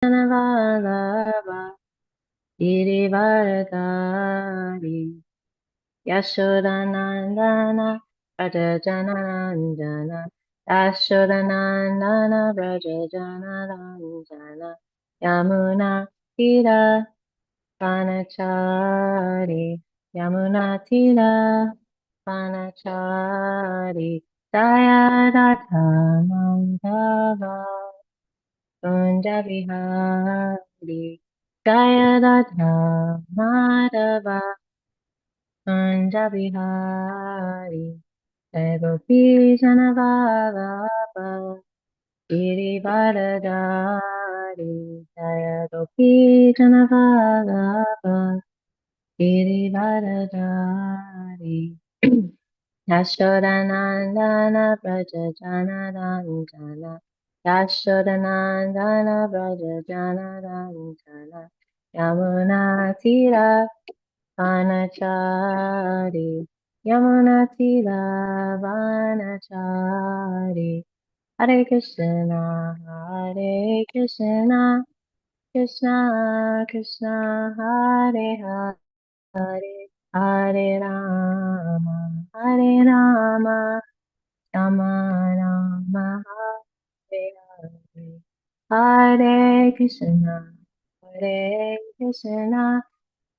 Vallabha Girivardhari Yashodanandana Rajajanandana Yashodanandana Rajajanandana Yamuna Tira Panachari Yamuna Tira Panachari Dayadatha Mandava Kunja Vihari Dayadatha Madhava Kunja Vihari Devopi Janavallabha Girivaradari Devopi Janavallabha Girivaradari Yashodanandana Braja Janarandana Yashodanandana Braja Janarandana Yamuna Tira Vanachari Yamuna Tira Vanachari Hare Krishna Hare Krishna Krishna Krishna Hare Hare Hare Rama, Hare Rama, Rama Rama, Hare Hare, Hare Krishna, Hare Krishna,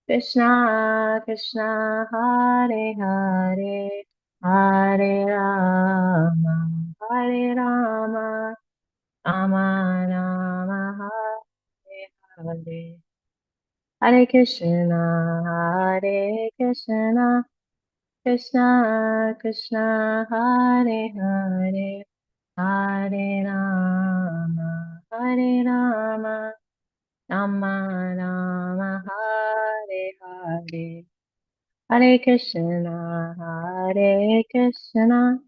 Krishna Krishna, Hare Hare, Hare Rama, Hare Rama, Rama Rama, Hare Hare. Hare Krishna, Hare Krishna, Krishna Krishna, Hare Hare, Hare Rama, Hare Rama, Rama Rama, Hare Hare, Hare Krishna, Hare Krishna,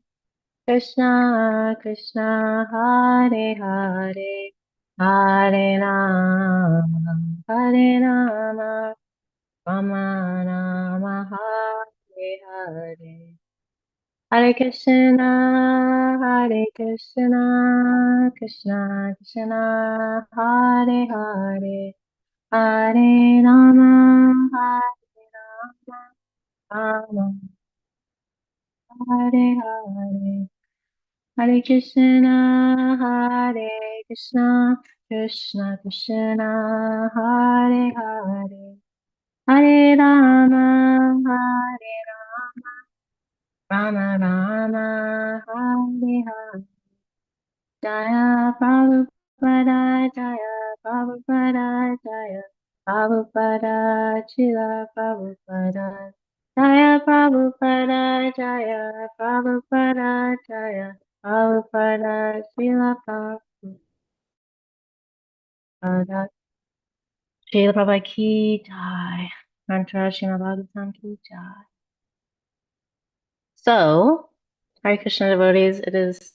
Krishna Krishna, Hare Hare, Hare Rama, Hare Rama, Rama Rama, Hare Hare. Hare Krishna, Hare Krishna, Krishna Krishna, Hare Hare, Hare Rama, Hare Rama, Rama Hare Hare. Hare Krishna, Hare Krishna, Krishna Krishna, Hare Hare, Hare Rama, Hare Rama, Rama Rama, Hare Hare. Jaya Prabhupada, Jaya Prabhupada, Jaya Prabhupada, Chila Prabhupada. Jaya Prabhupada, Jaya Prabhupada, Jaya Prabhupada, Chila Prabhupada. Chila Prabhupada ki jai. Mantra Srimad Bhagavatam ki jai. So, Hare Krishna devotees, it is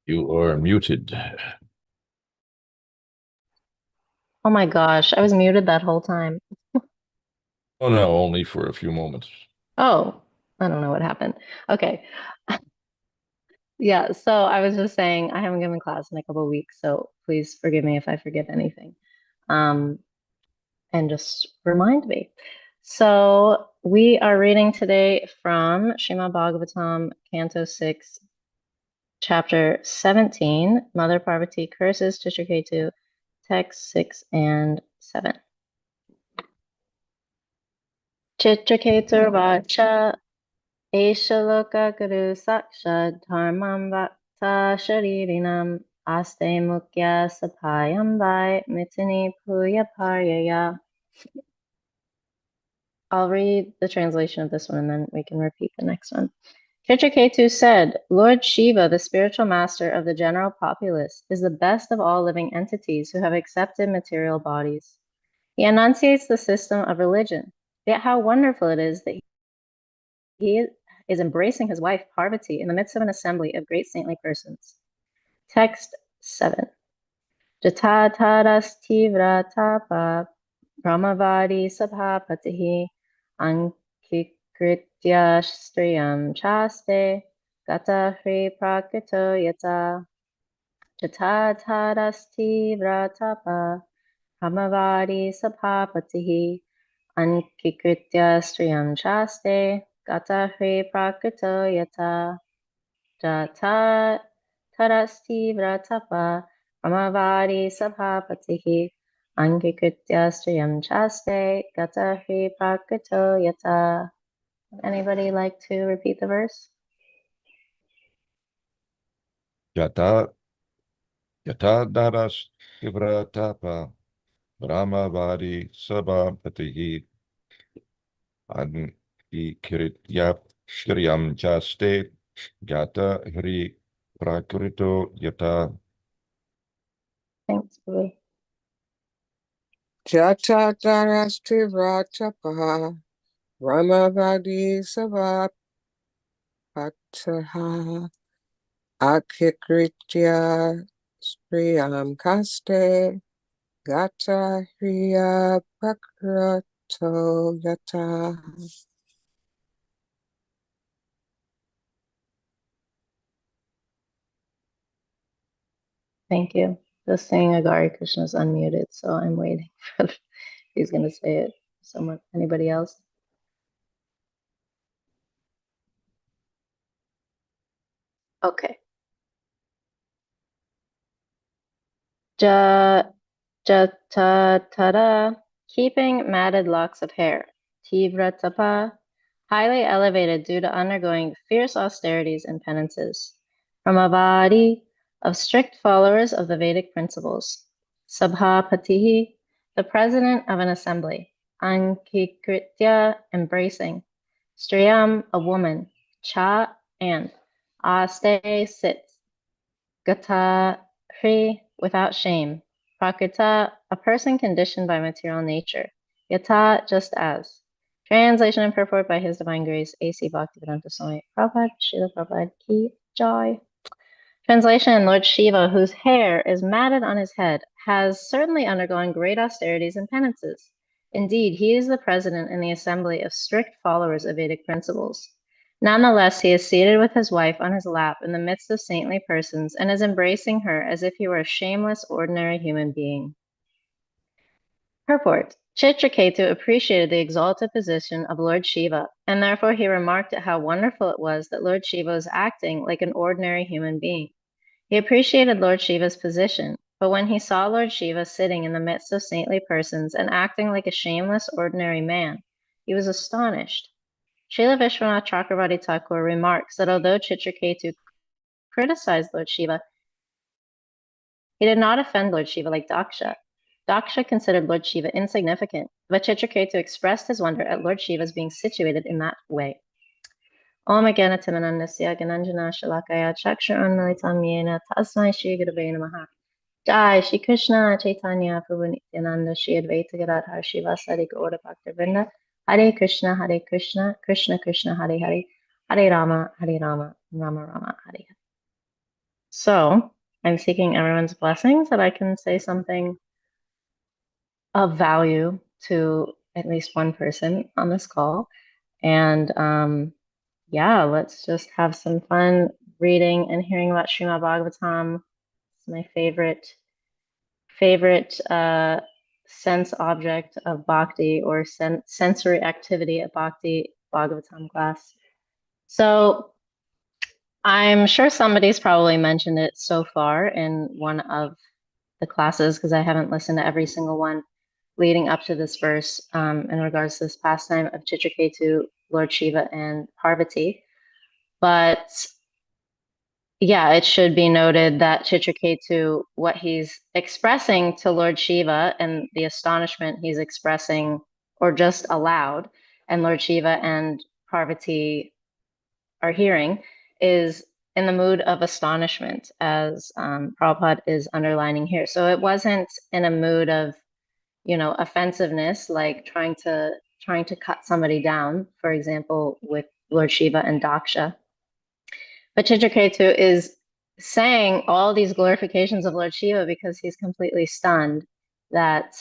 You are muted. oh my gosh, I was muted that whole time. Oh no, only for a few moments. Oh, I don't know what happened. Okay. Yeah, so I was just saying I haven't given class in a couple of weeks, so please forgive me if I forget anything. Um, and just remind me. So we are reading today from Srimad Bhagavatam, Canto 6, Chapter 17, Mother Parvati curses Chitraketu, text 6 and 7. Chitraketu Vacha Eshaloka Guru Saksha Dharmam Vakta Sharirinam Aste Mukya Sapayam Vai Mitini Puya Paryaya. I'll read the translation of this one and then we can repeat the next one. Chitraketu said, Lord Shiva, the spiritual master of the general populace, is the best of all living entities who have accepted material bodies. He enunciates the system of religion. Yet how wonderful it is that he is embracing his wife Parvati in the midst of an assembly of great saintly persons. Text 7. Jatatarastivratapa Brahmavadi Sabhapatihi Ankikritya Striyam Chaste Gata Hri Prakrito Yata Jatatarastivratapa Brahmavadi Sabhapatihi Ankikritya Striyam Chaste Gata Hri Prakrito Yata Jatatarastivratapa Brahmavadi Sabhapatihi Angikritya Striyam Chaste Gata Hri Prakrito Yata. Would anybody like to repeat the verse? Yata daras ivratapa brahmavadi sabapatihi ankiritya shriyam chaste gata hri prakrito yata. Thanks, Bobby. Jata Darashti Ratapa Ramavadi Savapataha Akikritya Sriyam Kaste Gata Hriya Prakrato Yata. Thank you. Just saying Agari Krishna is unmuted, so I'm waiting for if he's going to say it. Someone, anybody else? Okay. Jatatara, keeping matted locks of hair. Tivratapa, highly elevated due to undergoing fierce austerities and penances. Brahmavadi, of strict followers of the Vedic principles. Sabhapatihi, the president of an assembly. Ankikritya, embracing. Striyam, a woman. Cha, and. Aste, sits. Gata, free, without shame. Prakrita, a person conditioned by material nature. Yata, just as. Translation and purport by His Divine Grace, A.C. Bhaktivedanta Swami Prabhupada, Srila Prabhupada Ki Jai. Translation: Lord Shiva, whose hair is matted on his head, has certainly undergone great austerities and penances. Indeed, he is the president in the assembly of strict followers of Vedic principles. Nonetheless, he is seated with his wife on his lap in the midst of saintly persons and is embracing her as if he were a shameless, ordinary human being. Purport: Chitraketu appreciated the exalted position of Lord Shiva, and therefore he remarked at how wonderful it was that Lord Shiva was acting like an ordinary human being. He appreciated Lord Shiva's position, but when he saw Lord Shiva sitting in the midst of saintly persons and acting like a shameless, ordinary man, he was astonished. Srila Vishwanath Chakravarti Thakur remarks that although Chitraketu criticized Lord Shiva, he did not offend Lord Shiva like Daksha. Daksha considered Lord Shiva insignificant, but Chitraketu expressed his wonder at Lord Shiva's being situated in that way. Om Agyanatimanandasya Gananjana Shalakaya Chakshurunmilitam Yena Tasmai Shri Gurave Namaha. Jai Shri Krishna Chaitanya Prabhu Nityananda Shri Advaita Gadadhar Shivasari Gaura Bhakta Vrinda. Hare Krishna Krishna Krishna Hare Hare Hare Rama Rama Rama Hare Hare. So I'm seeking everyone's blessings that I can say something of value to at least one person on this call. And yeah, let's just have some fun reading and hearing about Srimad Bhagavatam. It's my favorite sense object of bhakti or sensory activity at bhakti Bhagavatam class. So I'm sure somebody's probably mentioned it so far in one of the classes because I haven't listened to every single one leading up to this verse in regards to this pastime of Chitraketu, Lord Shiva, and Parvati. But yeah, it should be noted that Chitraketu, what he's expressing to Lord Shiva and the astonishment he's expressing or just aloud, and Lord Shiva and Parvati are hearing, is in the mood of astonishment, as Prabhupada is underlining here. So it wasn't in a mood of, offensiveness, like trying to cut somebody down, for example, with Lord Shiva and Daksha. But Chitraketu is saying all these glorifications of Lord Shiva because he's completely stunned that,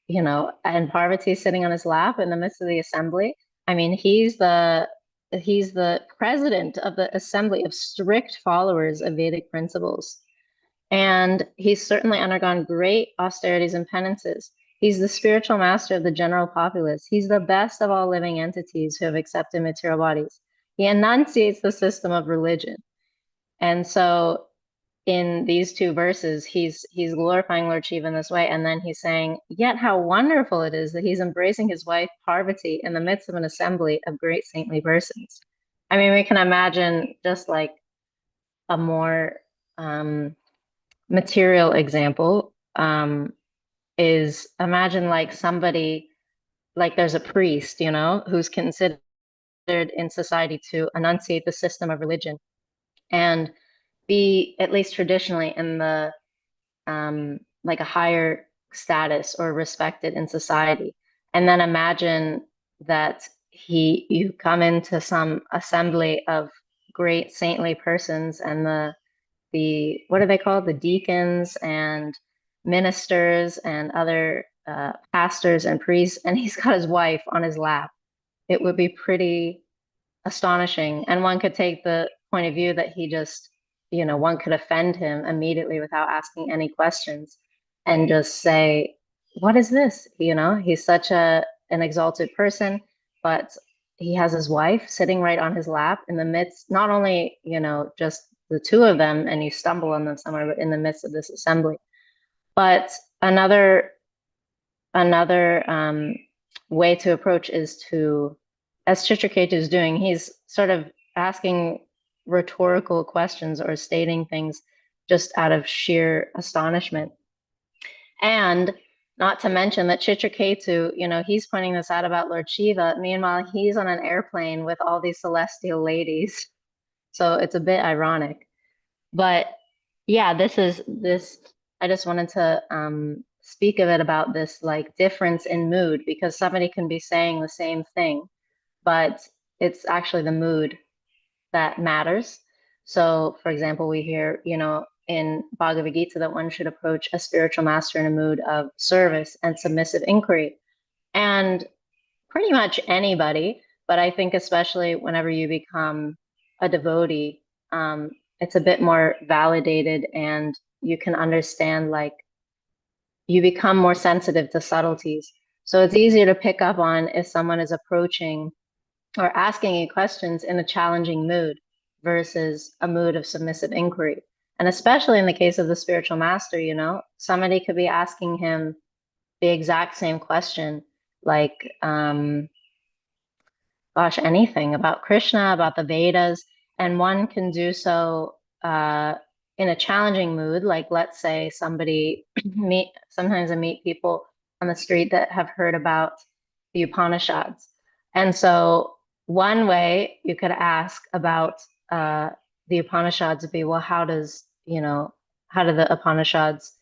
and Parvati's sitting on his lap in the midst of the assembly. I mean, he's the president of the assembly of strict followers of Vedic principles. And he's certainly undergone great austerities and penances. He's the spiritual master of the general populace. He's the best of all living entities who have accepted material bodies. He enunciates the system of religion. And so in these two verses, he's glorifying Lord Shiva in this way, and then he's saying, yet how wonderful it is that he's embracing his wife Parvati in the midst of an assembly of great saintly persons. I mean, we can imagine just like a more material example is imagine like somebody, like there's a priest, who's considered in society to enunciate the system of religion and be, at least traditionally, in the like a higher status or respected in society. And then imagine that you come into some assembly of great saintly persons, and the what are they called? The deacons and ministers and other pastors and priests, and he's got his wife on his lap. It would be pretty astonishing. And one could take the point of view that he just, one could offend him immediately without asking any questions and just say, what is this? He's such an exalted person, but he has his wife sitting right on his lap in the midst, not only, just the two of them, and you stumble on them somewhere, but in the midst of this assembly. But another way to approach is to, as Chitraketu is doing, he's sort of asking rhetorical questions or stating things just out of sheer astonishment. And not to mention that Chitraketu, he's pointing this out about Lord Shiva. Meanwhile, he's on an airplane with all these celestial ladies. So it's a bit ironic. But yeah, I just wanted to speak of it about this like difference in mood, because somebody can be saying the same thing, but it's actually the mood that matters. So, for example, we hear, in Bhagavad Gita that one should approach a spiritual master in a mood of service and submissive inquiry. And pretty much anybody, but I think especially whenever you become a devotee, it's a bit more validated, and you can understand, like, you become more sensitive to subtleties. So it's easier to pick up on if someone is approaching or asking you questions in a challenging mood versus a mood of submissive inquiry. And especially in the case of the spiritual master, somebody could be asking him the exact same question, like, anything about Krishna, about the Vedas, and one can do so in a challenging mood. Like, let's say somebody sometimes I meet people on the street that have heard about the Upanishads. And so one way you could ask about the Upanishads would be, well, how do the Upanishads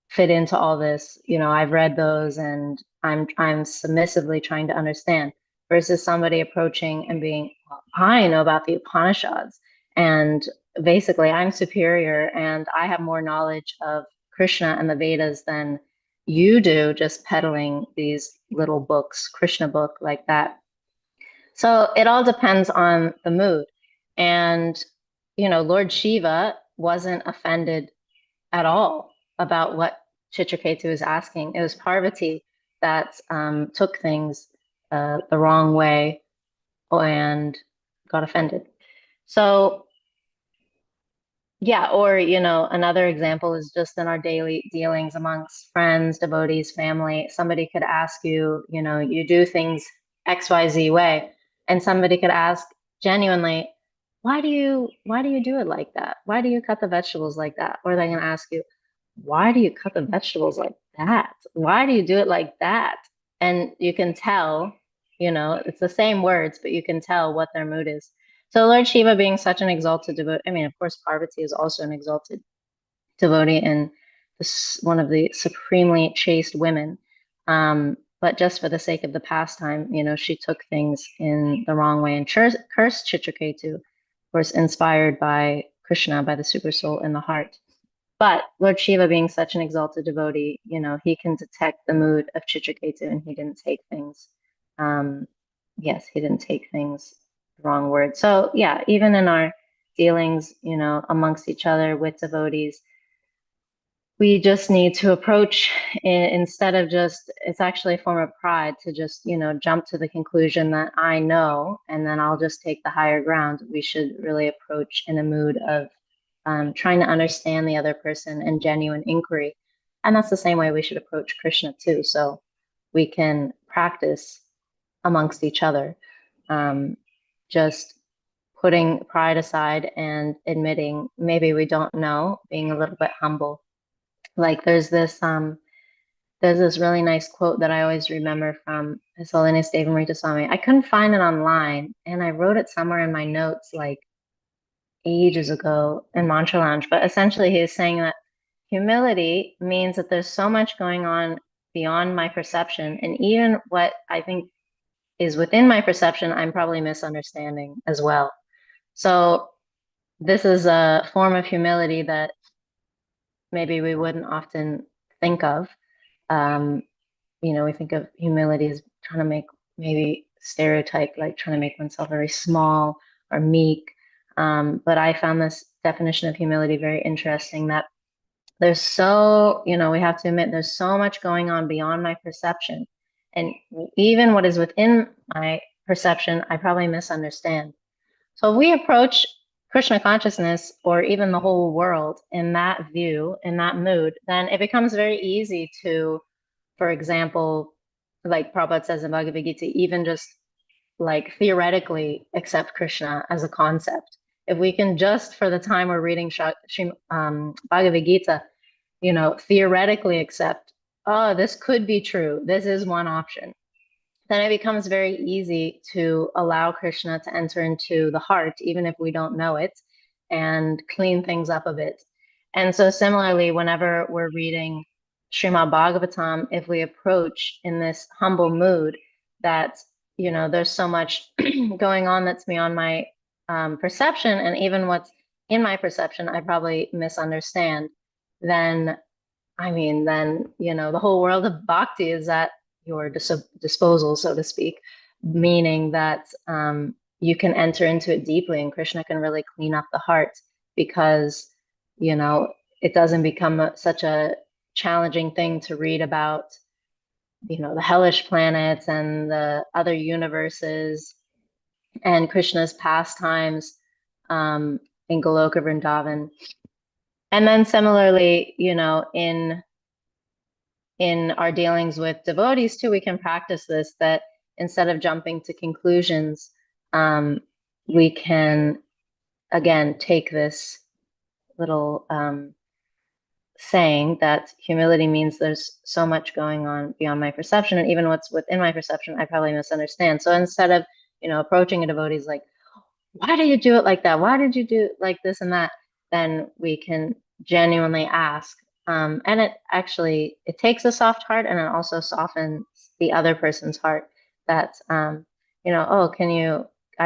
fit into all this? I've read those and I'm submissively trying to understand, versus somebody approaching and being, well, I know about the Upanishads, and basically I'm superior and I have more knowledge of Krishna and the Vedas than you do, just peddling these little books, Krishna book like that. So it all depends on the mood. And, Lord Shiva wasn't offended at all about what Chitraketu is asking. It was Parvati that took things the wrong way and got offended. So yeah, or another example is just in our daily dealings amongst friends, devotees, family. Somebody could ask you, you do things XYZ way, and somebody could ask genuinely, why do you do it like that? Why do you cut the vegetables like that? Or they're gonna ask you, why do you cut the vegetables like that? Why do you do it like that? And you can tell, it's the same words, but you can tell what their mood is. So Lord Shiva being such an exalted devotee, I mean, of course, Parvati is also an exalted devotee and one of the supremely chaste women. But just for the sake of the pastime, she took things in the wrong way and cursed Chitraketu, of course, inspired by Krishna, by the super soul in the heart. But Lord Shiva, being such an exalted devotee, he can detect the mood of Chitraketu, and he didn't take things. He didn't take things the wrong word. So yeah, even in our dealings, amongst each other with devotees, we just need to approach instead of it's actually a form of pride to just, jump to the conclusion that I know, and then I'll just take the higher ground. We should really approach in a mood of trying to understand the other person and genuine inquiry. And that's the same way we should approach Krishna too. So we can practice amongst each other, just putting pride aside and admitting maybe we don't know, being a little bit humble. Like there's this really nice quote that I always remember from His Holiness Devamrita Swami. I couldn't find it online, and I wrote it somewhere in my notes like ages ago in Mantra Lounge. But essentially, he is saying that humility means that there's so much going on beyond my perception, and even what I think is within my perception, I'm probably misunderstanding as well. So this is a form of humility that maybe we wouldn't often think of. We think of humility as trying to make, maybe stereotype, like trying to make oneself very small or meek. But I found this definition of humility very interesting, that we have to admit there's so much going on beyond my perception. And even what is within my perception, I probably misunderstand. So if we approach Krishna consciousness, or even the whole world, in that view, in that mood, then it becomes very easy to, for example, like Prabhupada says in Bhagavad Gita, even just like theoretically accept Krishna as a concept. If we can just, for the time we're reading Bhagavad Gita, theoretically accept, oh, this could be true, this is one option, then it becomes very easy to allow Krishna to enter into the heart, even if we don't know it, and clean things up a bit. And so similarly, whenever we're reading Srimad Bhagavatam, if we approach in this humble mood that, there's so much going on that's beyond my perception, and even what's in my perception, I probably misunderstand, then the whole world of bhakti is at your disposal, so to speak, meaning that you can enter into it deeply, and Krishna can really clean up the heart, because, it doesn't become such a challenging thing to read about, the hellish planets and the other universes and Krishna's pastimes in Goloka Vrindavan. And then similarly, in our dealings with devotees too, we can practice this, that instead of jumping to conclusions, we can, again, take this little saying that humility means there's so much going on beyond my perception, and even what's within my perception, I probably misunderstand. So instead of, approaching a devotee is like, why do you do it like that? Why did you do like this and that? Then we can genuinely ask. And it takes a soft heart, and it also softens the other person's heart, that, I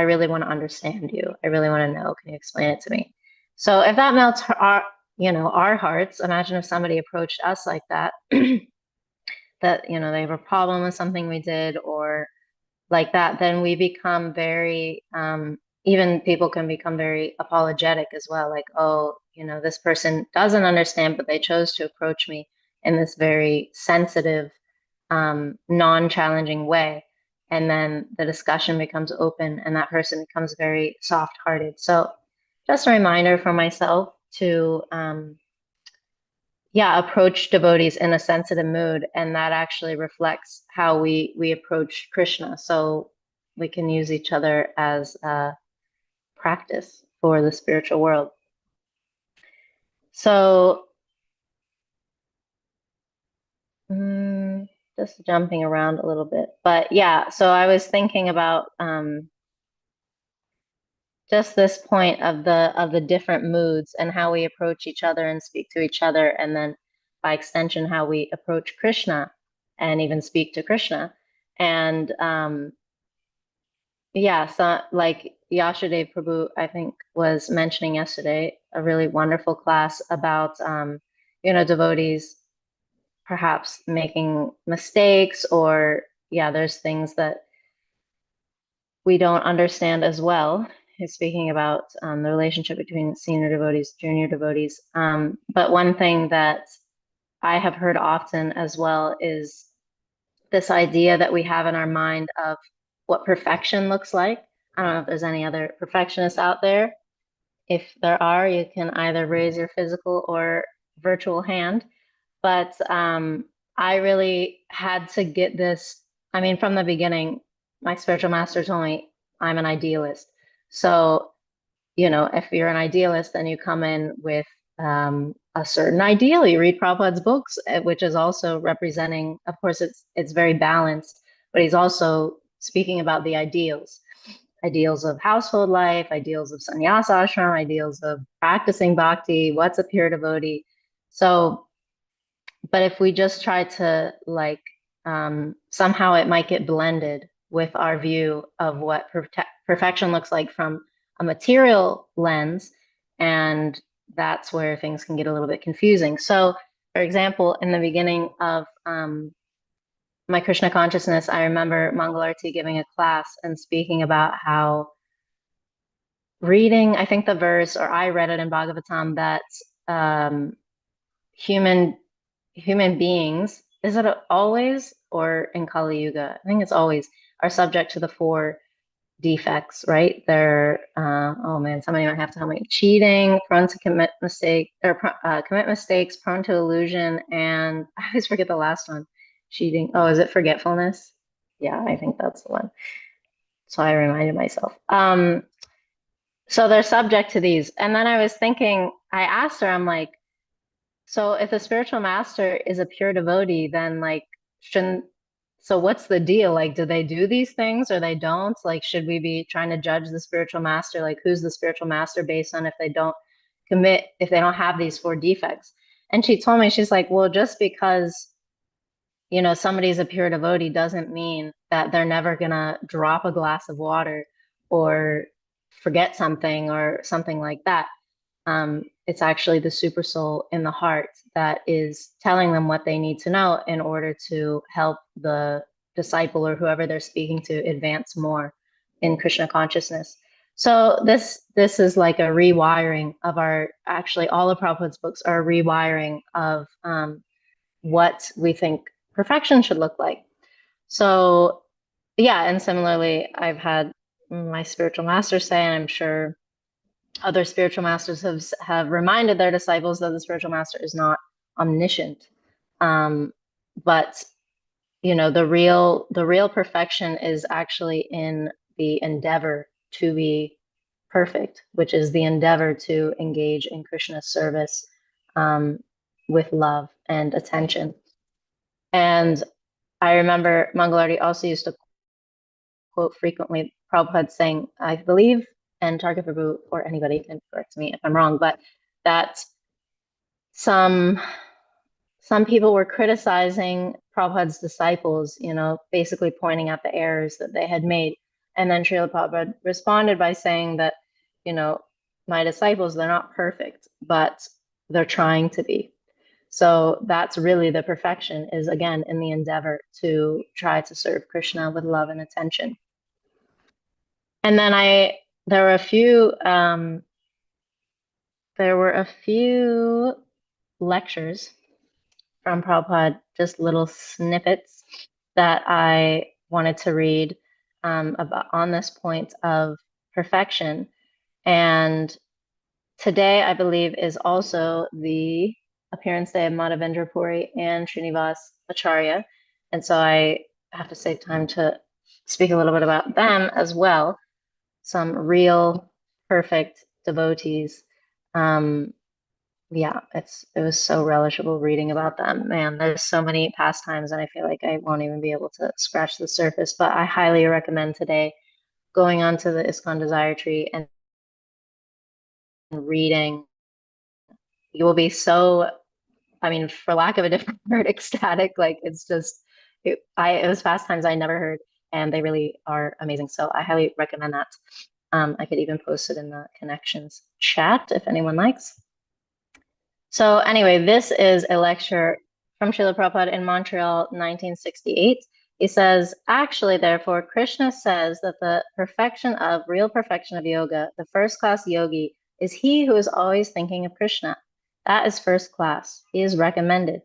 really want to understand you. I really want to know. Can you explain it to me? So if that melts our hearts, imagine if somebody approached us like that, that, they have a problem with something we did or like that, then we become very, even people can become very apologetic as well. Like, oh, this person doesn't understand, but they chose to approach me in this very sensitive, non-challenging way. And then the discussion becomes open, and that person becomes very soft-hearted. So just a reminder for myself to, approach devotees in a sensitive mood, and that actually reflects how we approach Krishna. So we can use each other as a practice for the spiritual world. So just jumping around a little bit, but yeah, so I was thinking about just this point of the different moods and how we approach each other and speak to each other, and then by extension how we approach Krishna and even speak to Krishna. And so like Yashadev Prabhu, I think, was mentioning yesterday, a really wonderful class about, devotees perhaps making mistakes, or there's things that we don't understand as well. He's speaking about the relationship between senior devotees, junior devotees. But one thing that I have heard often as well is this idea that we have in our mind of what perfection looks like. I don't know if there's any other perfectionists out there. If there are, you can either raise your physical or virtual hand. But I really had to get this. I mean, from the beginning, my spiritual master told me I'm an idealist. So, if you're an idealist, then you come in with a certain ideal. You read Prabhupada's books, which is also representing, of course, it's very balanced, but he's also speaking about the ideals of household life, ideals of sannyasa ashram, ideals of practicing bhakti, what's a pure devotee. So, but if we just try to somehow it might get blended with our view of what perfection looks like from a material lens, and that's where things can get a little bit confusing. So, for example, in the beginning of my Krishna consciousness, I remember Mangalarti giving a class and speaking about how reading, I think the verse, or I read it in Bhagavatam, that human beings, is it always, or in Kali Yuga? I think it's always, are subject to the 4 defects, right? They're, oh man, somebody might have to help me. Cheating, prone to commit mistakes, prone to illusion, and I always forget the last one. Cheating. Oh, is it forgetfulness? Yeah, I think that's the one. So I reminded myself. So they're subject to these. And then I was thinking, I asked her, I'm like, so if the spiritual master is a pure devotee, then so what's the deal? Like, do they do these things or they don't? Like, should we be trying to judge the spiritual master? Like, who's the spiritual master based on if they don't have these 4 defects? And she told me, she's like, well, just because, somebody's a pure devotee doesn't mean that they're never gonna drop a glass of water or forget something or something like that. It's actually the super soul in the heart that is telling them what they need to know in order to help the disciple or whoever they're speaking to advance more in Krishna consciousness. So this is like a rewiring of actually all of Prabhupada's books are a rewiring of what we think perfection should look like. So and similarly, I've had my spiritual master say, and I'm sure other spiritual masters have reminded their disciples that the spiritual master is not omniscient, but the real perfection is actually in the endeavor to be perfect, which is the endeavor to engage in Krishna's service with love and attention. And I remember Mangalarti also used to quote frequently Prabhupada saying, I believe, and Targa Prabhu, or anybody can correct me if I'm wrong, but that some people were criticizing Prabhupada's disciples, basically pointing out the errors that they had made. And then Srila Prabhupada responded by saying that, my disciples, they're not perfect, but they're trying to be. So that's really the perfection, is again in the endeavor to try to serve Krishna with love and attention. And then there were a few lectures from Prabhupada, just little snippets that I wanted to read on this point of perfection. And today, I believe, is also the appearance day of Madhavendra Puri and Srinivas Acharya. And so I have to save time to speak a little bit about them as well. Some real perfect devotees. It was so relishable reading about them. Man, there's so many pastimes, and I feel like I won't even be able to scratch the surface. But I highly recommend today going onto the ISKCON Desire Tree and reading. You will be so, I mean, for lack of a different word, ecstatic. Like, it's just, it was pastimes I never heard, and they really are amazing. So I highly recommend that. I could even post it in the connections chat if anyone likes. So anyway, this is a lecture from Srila Prabhupada in Montreal, 1968. He says, actually, therefore, Krishna says that the real perfection of yoga, the first class yogi, is he who is always thinking of Krishna. That is first class. He is recommended.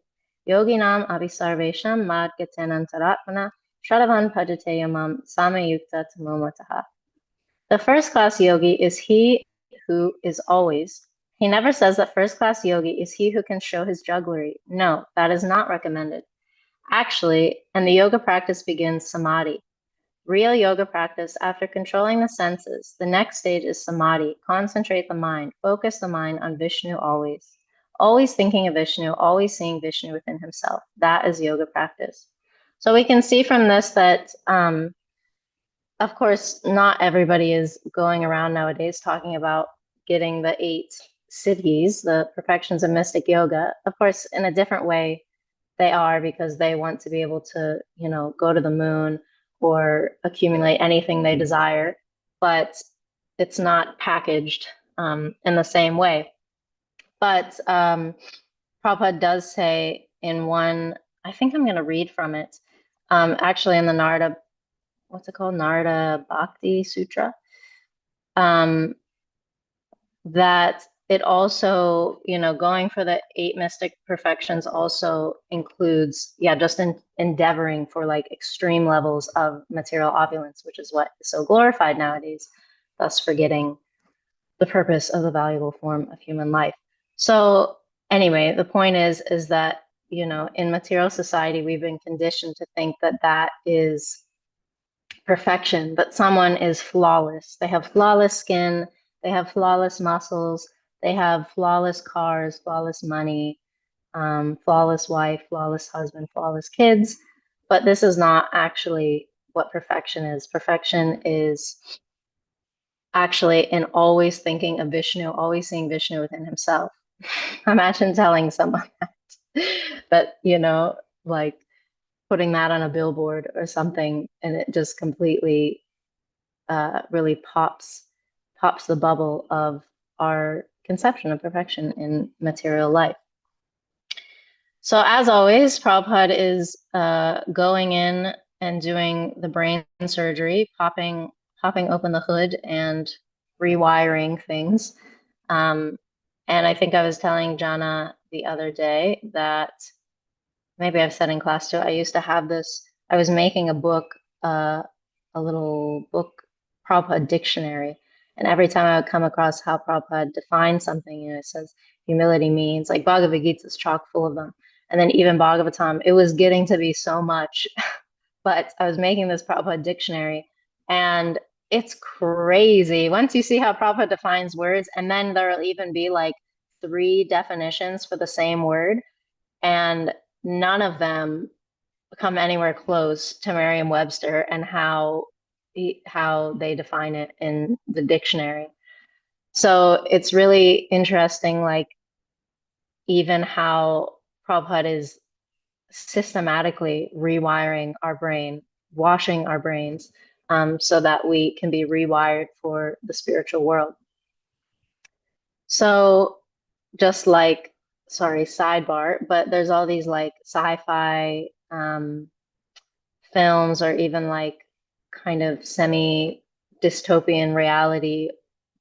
Yoginam abhisarvesham mad gatenantaratmana shadavan pajateyamam samayukta tamomataha. The first class yogi is he who is always. He never says that first class yogi is he who can show his jugglery. No, that is not recommended. Actually, and the yoga practice begins samadhi. Real yoga practice, after controlling the senses, the next stage is samadhi. Concentrate the mind, focus the mind on Vishnu always. Always thinking of Vishnu, always seeing Vishnu within himself. That is yoga practice. So we can see from this that, of course, not everybody is going around nowadays talking about getting the 8 siddhis, the perfections of mystic yoga. Of course, in a different way, they are, because they want to be able to, go to the moon or accumulate anything they desire, but it's not packaged in the same way. But Prabhupada does say in one, I think I'm going to read from it, actually in the Narada, what's it called? Narada Bhakti Sutra, that it also, going for the 8 mystic perfections also includes, just endeavoring for like extreme levels of material opulence, which is what is so glorified nowadays, thus forgetting the purpose of the valuable form of human life. So anyway, the point is that, in material society, we've been conditioned to think that that is perfection, but someone is flawless. They have flawless skin, they have flawless muscles, they have flawless cars, flawless money, flawless wife, flawless husband, flawless kids. But this is not actually what perfection is. Perfection is actually in always thinking of Vishnu, always seeing Vishnu within himself. Imagine telling someone that, like putting that on a billboard or something, and it just completely really pops the bubble of our conception of perfection in material life. So as always, Prabhupada is going in and doing the brain surgery, popping open the hood and rewiring things. And I think I was telling Jana the other day that, maybe I've said in class too, I used to have this, I was making a book, a little book, Prabhupada dictionary. And every time I would come across how Prabhupada defines something, it says humility means, like Bhagavad Gita is chock full of them. And then even Bhagavatam, it was getting to be so much. But I was making this Prabhupada dictionary, and it's crazy. Once you see how Prabhupada defines words, and then there'll even be like 3 definitions for the same word, and none of them come anywhere close to Merriam-Webster and how they define it in the dictionary. So it's really interesting, like even how Prabhupada is systematically rewiring our brain, washing our brains, so that we can be rewired for the spiritual world. So just like, sorry, sidebar, but there's all these like sci-fi films, or even like kind of semi-dystopian reality,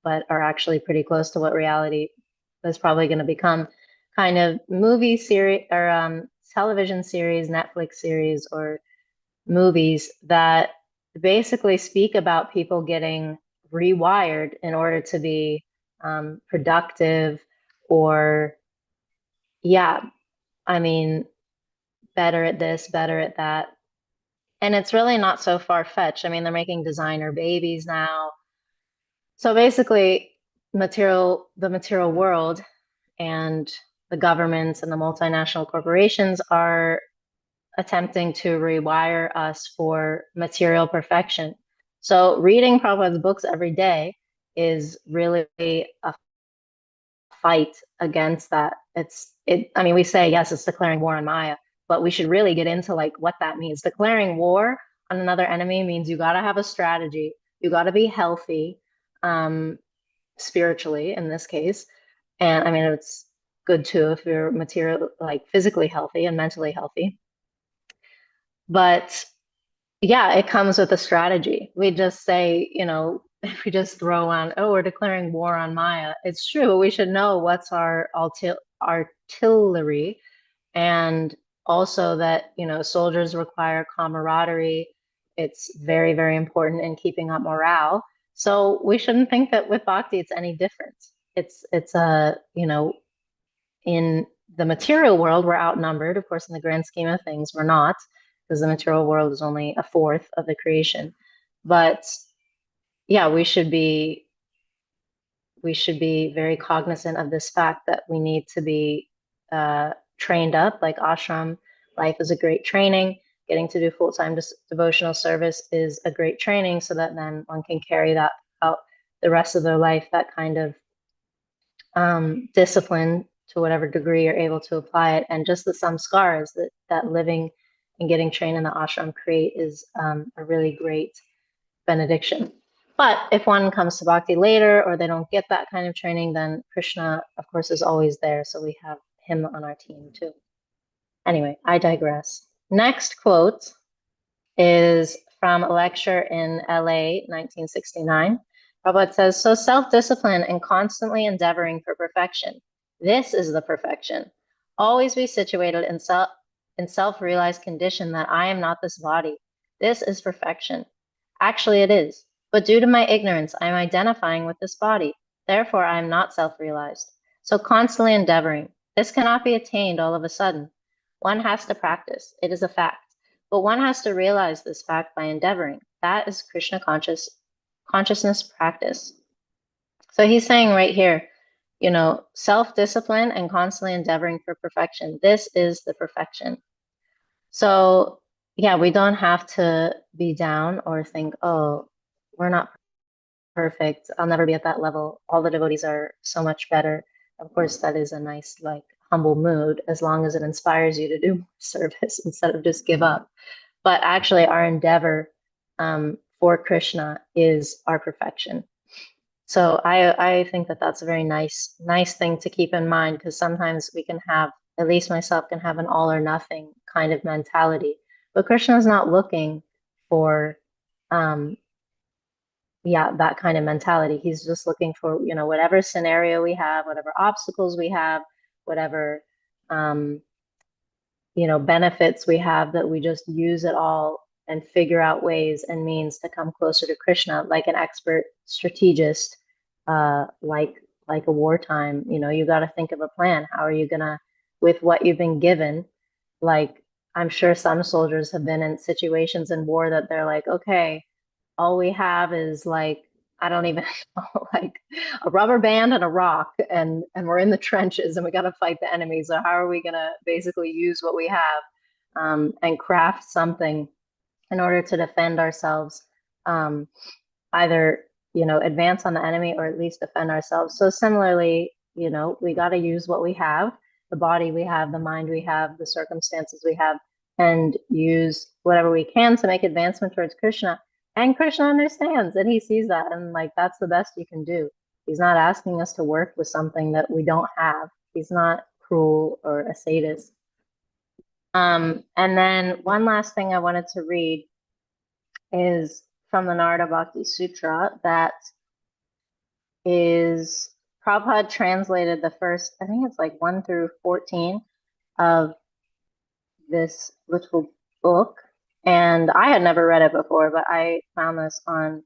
but are actually pretty close to what reality is probably going to become, kind of movie series or television series, Netflix series, or movies that basically speak about people getting rewired in order to be productive, or I mean, better at this, better at that. And it's really not so far-fetched. I mean, they're making designer babies now. So basically, the material world and the governments and the multinational corporations are attempting to rewire us for material perfection. So reading Prabhupada's books every day is really a fight against that. I mean, we say, yes, it's declaring war on Maya, but we should really get into like what that means. Declaring war on another enemy means you got to have a strategy. You got to be healthy. spiritually in this case. And I mean, it's good too if you're like physically healthy and mentally healthy. But yeah, it comes with a strategy. We just say, if we just throw on, oh, we're declaring war on Maya. It's true. We should know what's our artillery, and also that, soldiers require camaraderie. It's very, very important in keeping up morale. So we shouldn't think that with bhakti it's any different. It's a, in the material world, we're outnumbered. Of course, in the grand scheme of things, we're not, because the material world is only a fourth of the creation. But yeah, we should be very cognizant of this fact that we need to be trained up. Like ashram life is a great training. Getting to do full-time devotional service is a great training, so that then one can carry that out the rest of their life, that kind of discipline, to whatever degree you're able to apply it. And just the samskaras that living and getting trained in the ashram create is a really great benediction. But if one comes to bhakti later, or they don't get that kind of training, then Krishna, of course, is always there. So we have him on our team too. Anyway, I digress. Next quote is from a lecture in LA, 1969. Prabhupada says, so self-discipline and constantly endeavoring for perfection. This is the perfection. Always be situated in self-realized condition that I am not this body. This is perfection. Actually, it is. But due to my ignorance, I am identifying with this body. Therefore, I am not self-realized. So constantly endeavoring. This cannot be attained all of a sudden. One has to practice. It is a fact. But one has to realize this fact by endeavoring. That is Krishna consciousness practice. So he's saying right here, self-discipline and constantly endeavoring for perfection. This is the perfection. So yeah, we don't have to be down or think, oh, we're not perfect. I'll never be at that level. All the devotees are so much better. Of course, that is a nice, like, humble mood, as long as it inspires you to do more service instead of just give up. But actually, our endeavor for Krishna is our perfection. So I think that that's a very nice thing to keep in mind, because sometimes we can have, at least myself, can have an all or nothing kind of mentality. But Krishna is not looking for that kind of mentality. He's just looking for, whatever scenario we have, whatever obstacles we have, whatever benefits we have, that we just use it all and figure out ways and means to come closer to Krishna, like an expert strategist, like a wartime. You got to think of a plan. How are you gonna, with what you've been given? Like, I'm sure some soldiers have been in situations in war that they're like, okay, all we have is, like, I don't even know, like a rubber band and a rock, and we're in the trenches and we got to fight the enemy. So how are we going to basically use what we have and craft something in order to defend ourselves, either, advance on the enemy or at least defend ourselves. So similarly, we got to use what we have, the body we have, the mind we have, the circumstances we have, and use whatever we can to make advancement towards Krishna. And Krishna understands, and he sees that, and like, that's the best you can do. He's not asking us to work with something that we don't have. He's not cruel or a sadist. And then one last thing I wanted to read is from the Narada Bhakti Sutra, that is, Prabhupada translated the first, I think it's like 1 through 14 of this little book. And I had never read it before, but I found this on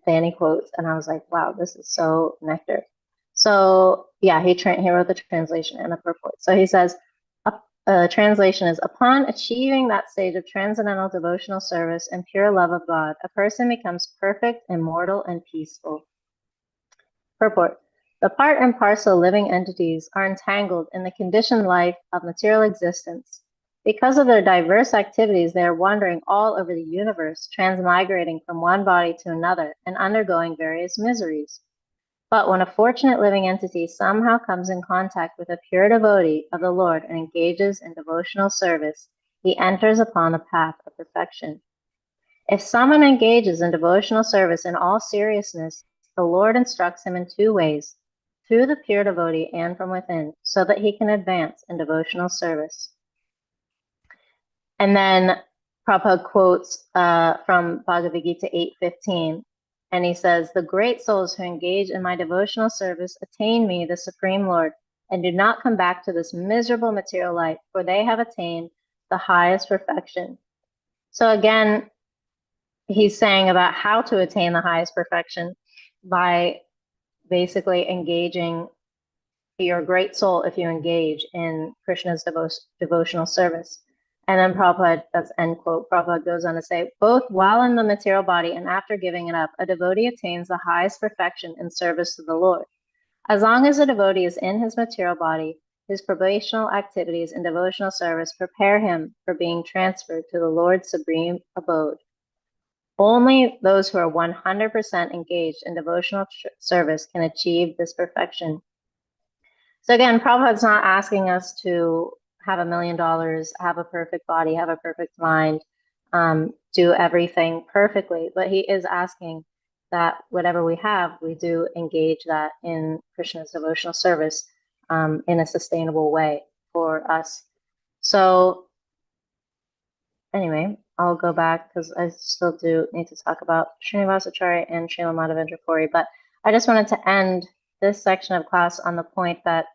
Fanny Quotes, and I was like, wow, this is so nectar. So yeah, he wrote the translation and the purport. So he says, translation is, upon achieving that stage of transcendental devotional service and pure love of God, a person becomes perfect, immortal, and peaceful. Purport. The part and parcel living entities are entangled in the conditioned life of material existence. Because of their diverse activities, they are wandering all over the universe, transmigrating from one body to another and undergoing various miseries. But when a fortunate living entity somehow comes in contact with a pure devotee of the Lord and engages in devotional service, he enters upon the path of perfection. If someone engages in devotional service in all seriousness, the Lord instructs him in two ways, through the pure devotee and from within, so that he can advance in devotional service. And then Prabhupada quotes from Bhagavad Gita 8:15, and he says, "The great souls who engage in my devotional service attain me, the Supreme Lord, and do not come back to this miserable material life, for they have attained the highest perfection." So again, he's saying about how to attain the highest perfection by basically engaging your great soul if you engage in Krishna's devotional service. And then Prabhupada, that's end quote, Prabhupada goes on to say, both while in the material body and after giving it up, a devotee attains the highest perfection in service to the Lord. As long as a devotee is in his material body, his probational activities and devotional service prepare him for being transferred to the Lord's supreme abode. Only those who are 100% engaged in devotional service can achieve this perfection. So again, Prabhupada's not asking us to have $1 million, have a perfect body, have a perfect mind, do everything perfectly, but he is asking that whatever we have, we do engage that in Krishna's devotional service in a sustainable way for us. So anyway, I'll go back because I still do need to talk about Srinivasacharya and Srila Madhavendra Puri, but I just wanted to end this section of class on the point that,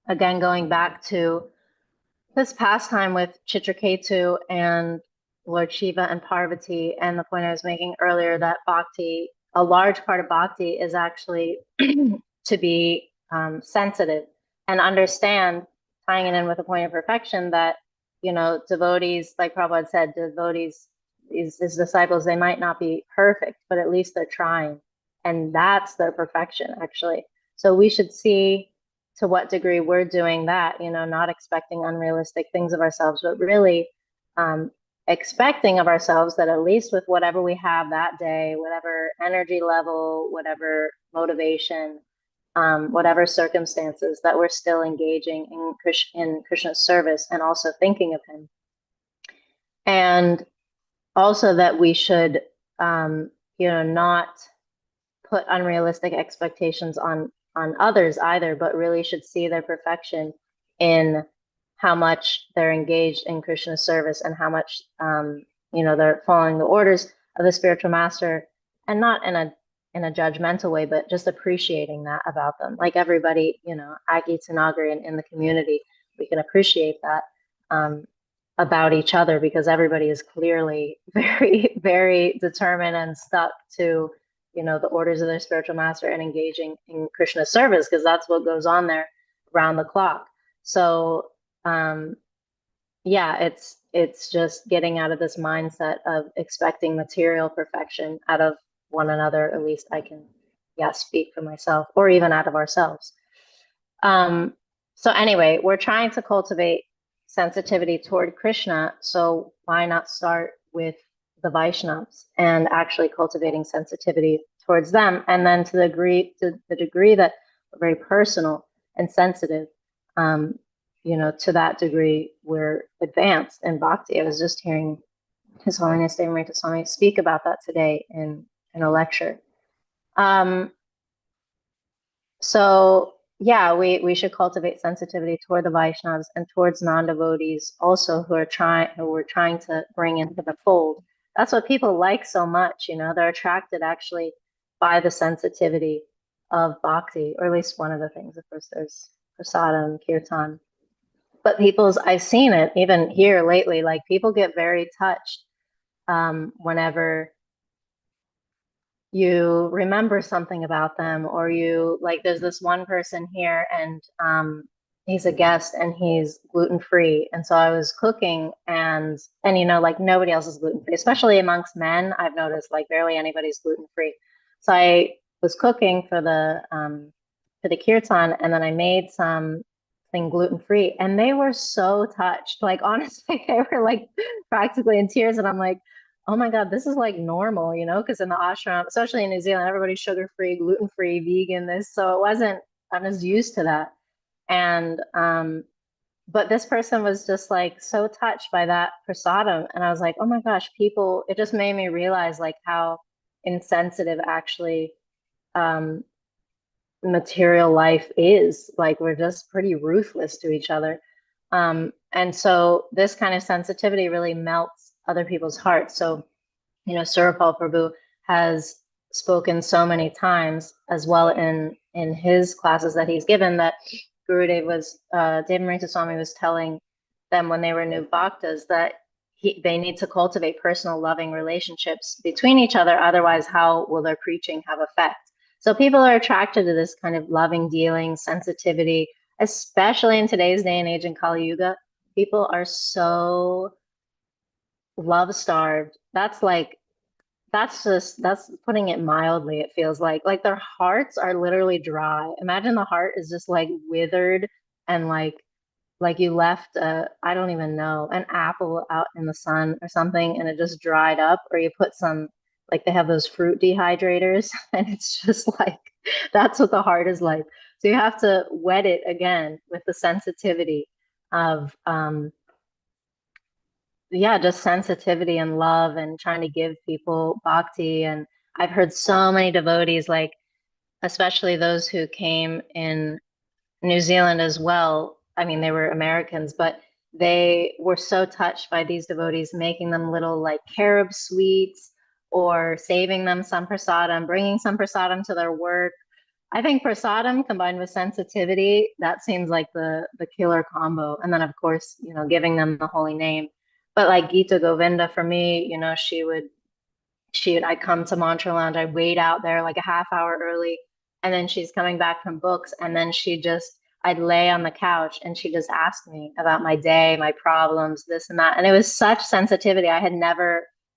again, going back to this pastime with Chitraketu and Lord Shiva and Parvati, and the point I was making earlier that bhakti, a large part of bhakti is actually to be sensitive and understand, tying it in with the point of perfection, that, you know, devotees, like Prabhupada said, devotees, his disciples, they might not be perfect, but at least they're trying. And that's their perfection, actually. So we should see to what degree we're doing that, you know, not expecting unrealistic things of ourselves, but really expecting of ourselves that at least with whatever we have that day, whatever energy level, whatever motivation, whatever circumstances, that we're still engaging in Krishna's service and also thinking of him. And also that we should, you know, not put unrealistic expectations on others either, but really should see their perfection in how much they're engaged in Krishna's service and how much, you know, they're following the orders of the spiritual master, and not in a judgmental way, but just appreciating that about them. Like everybody, you know, at Gita Nagari and in the community, we can appreciate that about each other, because everybody is clearly very, very determined and stuck to, you know, the orders of their spiritual master and engaging in Krishna's service, because that's what goes on there around the clock. So yeah, it's just getting out of this mindset of expecting material perfection out of one another. At least I can, yeah, speak for myself, or even out of ourselves. So anyway, we're trying to cultivate sensitivity toward Krishna, so why not start with the Vaishnavas and actually cultivating sensitivity towards them, and then to the degree that we're very personal and sensitive, you know, to that degree we're advanced in bhakti. I was just hearing His Holiness Devamarita Swami speak about that today in a lecture. So yeah, we should cultivate sensitivity toward the Vaishnavas and towards non-devotees also who we're trying to bring into the fold. That's what people like so much, you know, they're attracted actually by the sensitivity of bhakti, or at least one of the things. Of course, there's prasadam, kirtan. But I've seen it even here lately, like people get very touched whenever you remember something about them, or you, like, there's this one person here, and he's a guest and he's gluten-free. And so I was cooking, and you know, like, nobody else is gluten-free, especially amongst men. I've noticed like barely anybody's gluten-free. So I was cooking for the kirtan, and then I made something gluten-free, and they were so touched. Like, honestly, they were like practically in tears, and I'm like, oh my God, this is like normal, you know, because in the ashram, especially in New Zealand, everybody's sugar-free, gluten-free, vegan, this. So it wasn't, I'm just used to that. And but this person was just like so touched by that prasadam, and I was like, oh my gosh, people, it just made me realize like how insensitive actually um, material life is. Like we're just pretty ruthless to each other. And so this kind of sensitivity really melts other people's hearts. So, Surapal Prabhu has spoken so many times as well in his classes that he's given, that Gurudev was Devamarita Swami was telling them when they were new bhaktas that they need to cultivate personal loving relationships between each other. Otherwise, how will their preaching have effect? So people are attracted to this kind of loving dealing, sensitivity, especially in today's day and age in Kali Yuga. People are so love starved. That's putting it mildly. It feels like their hearts are literally dry. Imagine the heart is just like withered, and like you left I don't even know, an apple out in the sun or something, and it just dried up, or you put some, like they have those fruit dehydrators and it's just like that's what the heart is like. So you have to wet it again with the sensitivity of yeah, just sensitivity and love and trying to give people bhakti. And I've heard so many devotees, like especially those who came in New Zealand as well. I mean, they were Americans, but they were so touched by these devotees, making them little like carob sweets or saving them some prasadam, bringing some prasadam to their work. I think prasadam combined with sensitivity, that seems like the killer combo. And then of course, giving them the holy name. But like Gita Govinda for me, I'd come to Mantra Lounge, I'd wait out there like a half hour early, and then she's coming back from books, and then I'd lay on the couch and she just asked me about my day, my problems, this and that. And it was such sensitivity. I had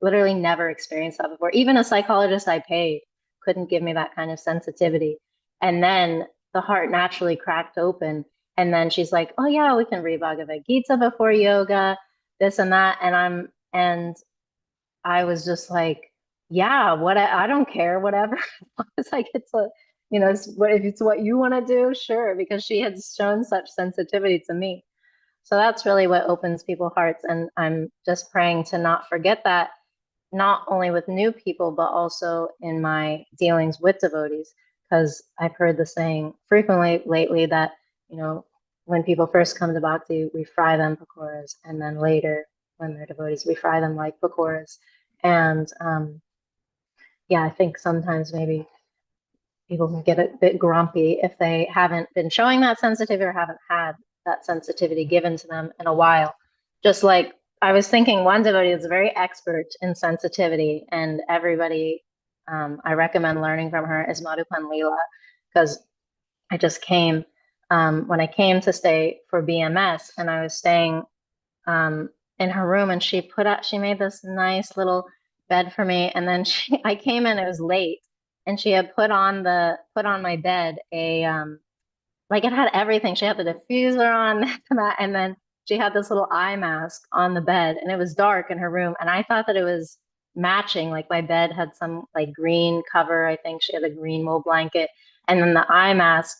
literally never experienced that before. Even a psychologist I paid couldn't give me that kind of sensitivity. And then the heart naturally cracked open. And then she's like, oh yeah, we can read Bhagavad Gita before yoga, this and that. And I was just like, yeah, I don't care, whatever. It's like, if it's what you want to do, sure, because she had shown such sensitivity to me. So that's really what opens people's hearts. And I'm just praying to not forget that, not only with new people, but also in my dealings with devotees, because I've heard the saying frequently lately that, when people first come to bhakti, we fry them pakoras, and then later, when they're devotees, we fry them like pakoras. And yeah, I think sometimes maybe people can get a bit grumpy if they haven't been showing that sensitivity or haven't had that sensitivity given to them in a while. Just like I was thinking, one devotee is very expert in sensitivity, and everybody I recommend learning from her is Madhupan Leela, because I just came when I came to stay for BMS, and I was staying in her room, and she made this nice little bed for me, and then I came in, it was late, and she had put on my bed a like it had everything. She had the diffuser on that, and then she had this little eye mask on the bed, and it was dark in her room, and I thought that it was matching, like my bed had some like green cover. I think she had a green wool blanket, and then the eye mask,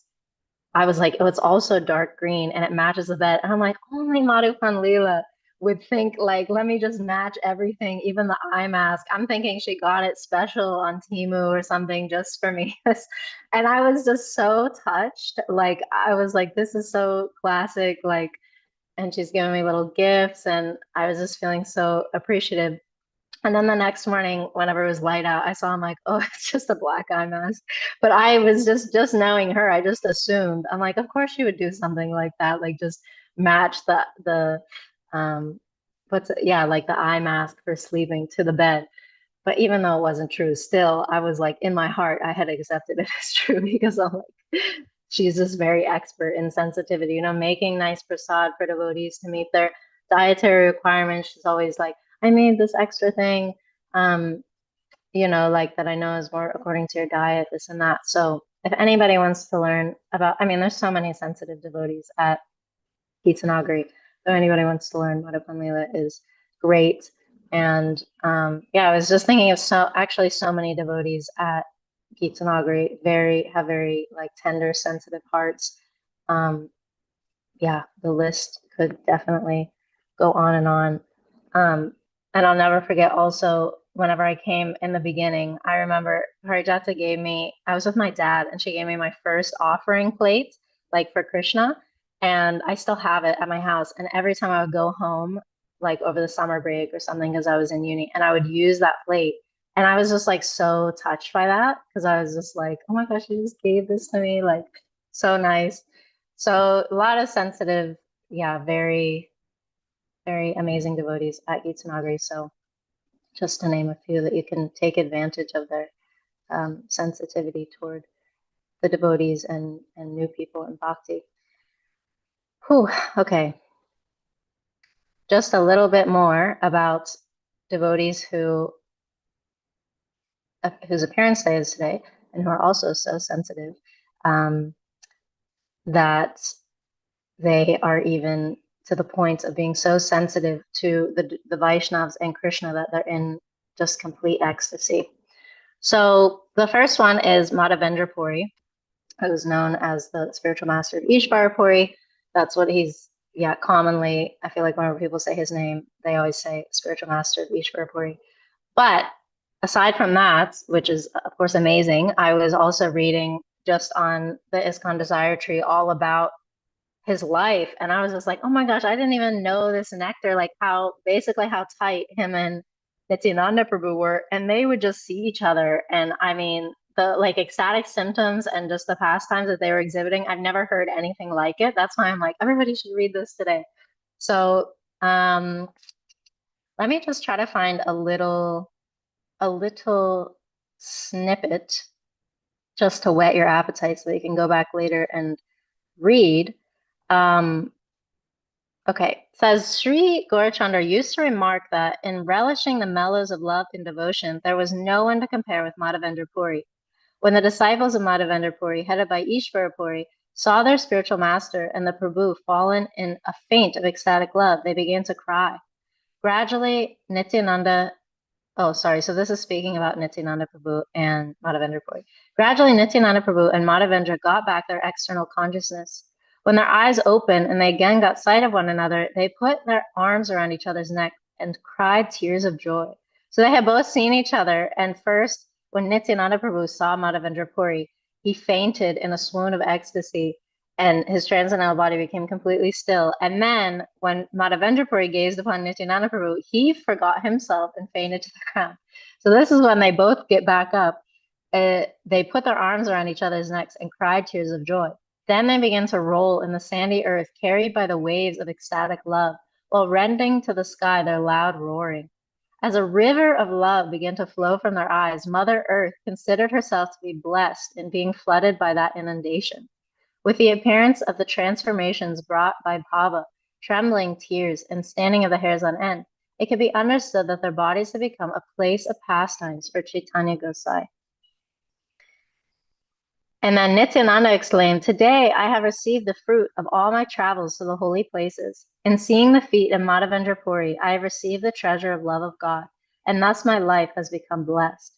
I was like, oh, it's also dark green and it matches the bed. And I'm like, only Madhupan Leela would think, like, let me just match everything, even the eye mask. I'm thinking she got it special on Temu or something just for me. And I was just so touched. Like, I was like, this is so classic. Like, and she's giving me little gifts, and I was just feeling so appreciative. And then the next morning, whenever it was light out, I saw, I'm like, oh, it's just a black eye mask. But I was just knowing her, I just assumed. I'm like, of course she would do something like that, like just match the like the eye mask for sleeping to the bed. But even though it wasn't true, still I was like, in my heart, I had accepted it as true, because I'm like, she's just very expert in sensitivity, making nice prasad for devotees to meet their dietary requirements. She's always like, I made this extra thing, like that I know is more according to your diet, this and that. So if anybody wants to learn about, I mean, there's so many sensitive devotees at Gita Nagari. If anybody wants to learn, Madhupan Leela is great. And yeah, I was just thinking of so many devotees at Gita Nagari have very like tender, sensitive hearts. Yeah, the list could definitely go on and on. And I'll never forget also, whenever I came in the beginning, I remember Harijata gave me, I was with my dad, and she gave me my first offering plate, like for Krishna, and I still have it at my house. And every time I would go home, like over the summer break or something, because I was in uni, and I would use that plate. And I was just like so touched by that, because I was just like, oh my gosh, you just gave this to me, like so nice. So a lot of sensitive, yeah, very, very amazing devotees at Gita Nagari. So just to name a few that you can take advantage of their sensitivity toward the devotees and new people in bhakti. Whew, okay. Just a little bit more about devotees whose appearance day is today and who are also so sensitive that they are even to the point of being so sensitive to the Vaishnavas and Krishna that they're in just complete ecstasy. So the first one is Madhavendra Puri, who's known as the spiritual master of Ishvara Puri. That's what he's, commonly, I feel like whenever people say his name, they always say spiritual master of Ishvara Puri. But aside from that, which is of course amazing, I was also reading just on the ISKCON Desire Tree all about his life, and I was just like, oh my gosh, I didn't even know this nectar, like how tight him and Nityananda Prabhu were, and they would just see each other. And I mean, the like ecstatic symptoms and just the pastimes that they were exhibiting, I've never heard anything like it. That's why I'm like, everybody should read this today. So let me just try to find a little snippet just to whet your appetite so that you can go back later and read. Okay, it says Sri Gaurachandra used to remark that in relishing the mellows of love and devotion, there was no one to compare with Madhavendra Puri. When the disciples of Madhavendra Puri, headed by Ishvara Puri, saw their spiritual master and the Prabhu fallen in a faint of ecstatic love, they began to cry. Gradually, Nityananda so this is speaking about Nityananda Prabhu and Madhavendra Puri. Gradually, Nityananda Prabhu and Madhavendra got back their external consciousness. When their eyes opened and they again got sight of one another, they put their arms around each other's neck and cried tears of joy. So they had both seen each other, and first, when Nityananda Prabhu saw Madhavendra Puri, he fainted in a swoon of ecstasy, and his transcendental body became completely still. And then when Madhavendra Puri gazed upon Nityananda Prabhu, he forgot himself and fainted to the ground. So this is when they both get back up. They put their arms around each other's necks and cried tears of joy. Then they began to roll in the sandy earth, carried by the waves of ecstatic love, while rending to the sky their loud roaring. As a river of love began to flow from their eyes, Mother Earth considered herself to be blessed in being flooded by that inundation. With the appearance of the transformations brought by bhava, trembling tears, and standing of the hairs on end, it can be understood that their bodies have become a place of pastimes for Chaitanya Gosai. And then Nityananda exclaimed, "Today I have received the fruit of all my travels to the holy places. In seeing the feet of Madhavendra Puri, I have received the treasure of love of God, and thus my life has become blessed."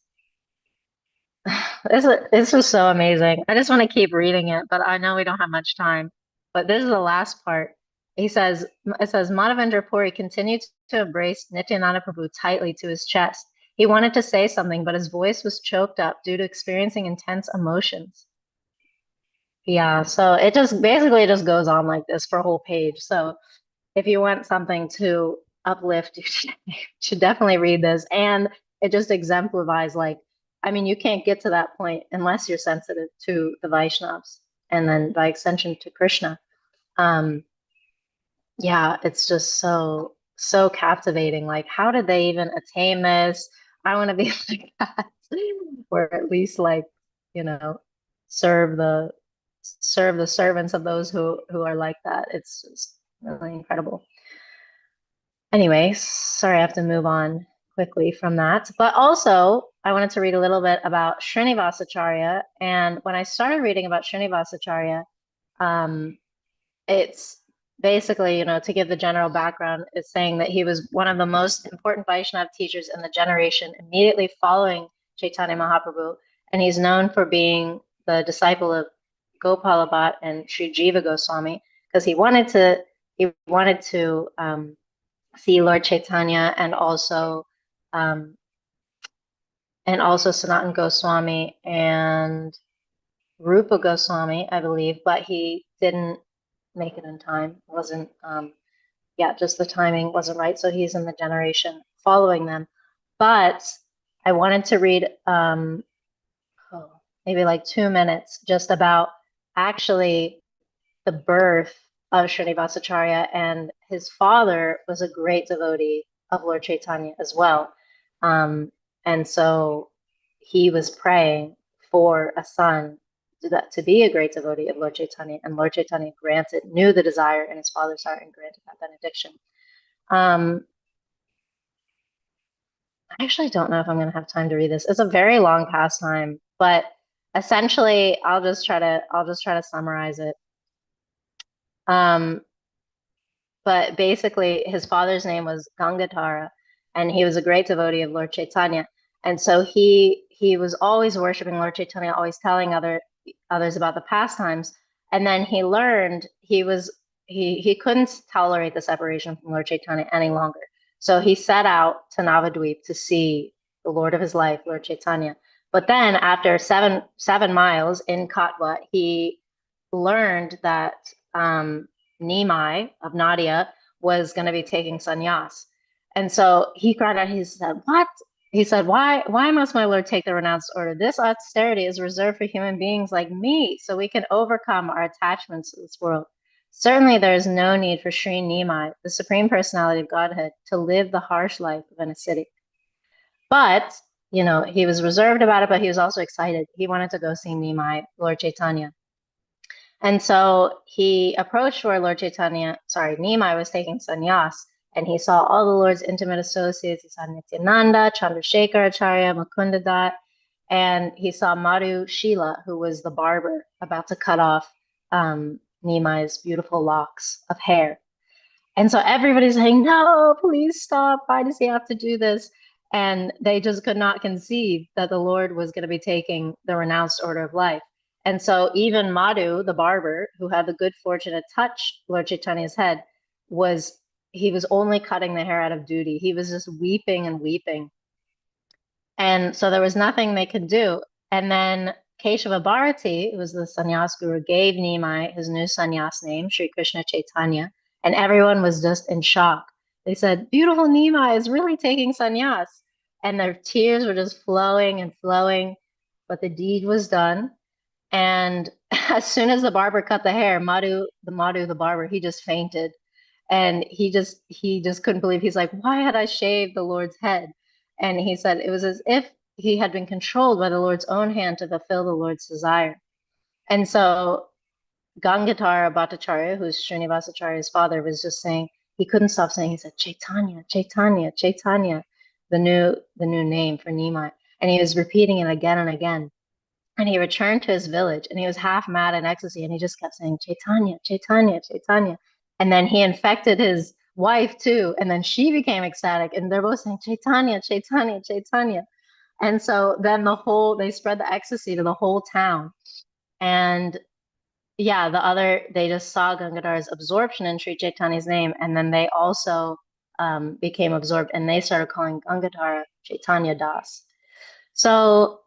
This was so amazing. I just want to keep reading it, but I know we don't have much time. But this is the last part. It says, Madhavendra Puri continued to embrace Nityananda Prabhu tightly to his chest. He wanted to say something, but his voice was choked up due to experiencing intense emotions. Yeah, so it just basically just goes on like this for a whole page. So if you want something to uplift, you should definitely read this. And it just exemplifies, like, I mean, you can't get to that point unless you're sensitive to the Vaishnavas and then by extension to Krishna. Yeah, it's just so captivating. Like, how did they even attain this? I want to be like that, or at least like, you know, serve the servants of those who are like that. It's just really incredible. Anyway, sorry, I have to move on quickly from that. But also, I wanted to read a little bit about Srinivasacharya. And when I started reading about Srinivasacharya, it's basically, to give the general background, it's saying that he was one of the most important Vaishnava teachers in the generation immediately following Chaitanya Mahaprabhu. And he's known for being the disciple of Gopala Bhatt and Sri Jiva Goswami, because he wanted to he wanted to see Lord Chaitanya and also Sanatan Goswami and Rupa Goswami, I believe, but he didn't make it in time. It wasn't, just the timing wasn't right. So he's in the generation following them. But I wanted to read maybe like 2 minutes just about actually the birth of Srinivasacharya, and his father was a great devotee of Lord Chaitanya as well. And so he was praying for a son to be a great devotee of Lord Chaitanya, and Lord Chaitanya knew the desire in his father's heart and granted that benediction. I actually don't know if I'm going to have time to read this. It's a very long pastime, but essentially, I'll just try to summarize it. But basically, his father's name was Gangadhara, and he was a great devotee of Lord Chaitanya. And so he was always worshiping Lord Chaitanya, always telling others about the pastimes. And then he learned he couldn't tolerate the separation from Lord Chaitanya any longer. So he set out to Navadvip to see the Lord of his life, Lord Chaitanya. But then after seven miles in Katwa, he learned that Nimai of Nadia was going to be taking sannyas. And so he cried out, he said, "What?" He said, why must my Lord take the renounced order? This austerity is reserved for human beings like me, so we can overcome our attachments to this world. Certainly there is no need for Sri Nimai, the Supreme Personality of Godhead, to live the harsh life of an ascetic. But, he was reserved about it, but he was also excited. He wanted to go see Nimai, Lord Chaitanya. And so he approached where Nimai was taking sannyas, and he saw all the Lord's intimate associates. He saw Nityananda, Chandrasekhar Acharya, Mukundadat, and he saw Madhu Shila, who was the barber about to cut off Nimai's beautiful locks of hair. And so everybody's saying, "No, please stop. Why does he have to do this?" And they just could not conceive that the Lord was going to be taking the renounced order of life. And so even Madhu, the barber, who had the good fortune to touch Lord Chaitanya's head, he was only cutting the hair out of duty. He was just weeping and weeping. And so there was nothing they could do. And then Keshava Bharati, who was the sannyas guru, gave Nimai his new sannyas name, Sri Krishna Chaitanya, and everyone was just in shock. They said, "Beautiful Nimai is really taking sannyas." And their tears were just flowing and flowing, but the deed was done. And as soon as the barber cut the hair, Madhu the barber, he just fainted. And he just couldn't believe. He's like, "Why had I shaved the Lord's head?" And he said it was as if he had been controlled by the Lord's own hand to fulfill the Lord's desire. And so Gangadhara Bhattacharya, who's Srinivasacharya's father, was just saying, he couldn't stop saying, he said, "Chaitanya, Chaitanya, Chaitanya," the new name for Nimai. And he was repeating it again and again. And he returned to his village, and he was half mad in ecstasy, and he just kept saying, "Chaitanya, Chaitanya, Chaitanya." And then he infected his wife too, and then she became ecstatic, and they're both saying, "Chaitanya, Chaitanya, Chaitanya." And so then they spread the ecstasy to the whole town. And yeah, they just saw Gangadhar's absorption in Sri Chaitanya's name, and then they also became absorbed, and they started calling Gangadhara Chaitanya Das. So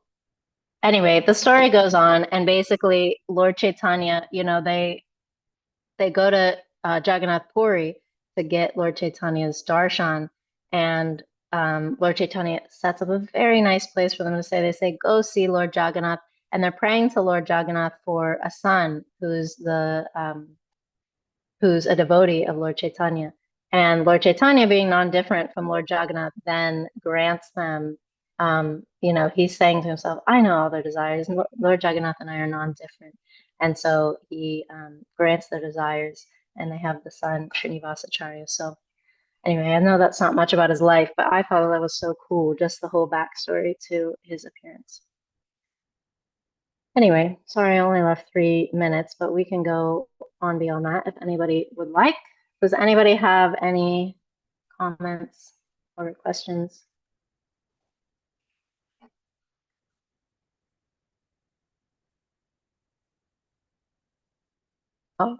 anyway, the story goes on, and basically Lord Chaitanya, they go to Jagannath Puri to get Lord Chaitanya's darshan, and Lord Chaitanya sets up a very nice place for them to stay. They say, "Go see Lord Jagannath," and they're praying to Lord Jagannath for a son who's a devotee of Lord Chaitanya. And Lord Chaitanya, being non-different from Lord Jagannath, then grants them, he's saying to himself, "I know all their desires. And Lord Jagannath and I are non-different." And so he grants their desires, and they have the son, Srinivasacharya. So anyway, I know that's not much about his life, but I thought that was so cool, just the whole backstory to his appearance. Anyway, sorry I only left 3 minutes, but we can go on beyond that if anybody would like. Does anybody have any comments or questions? Oh,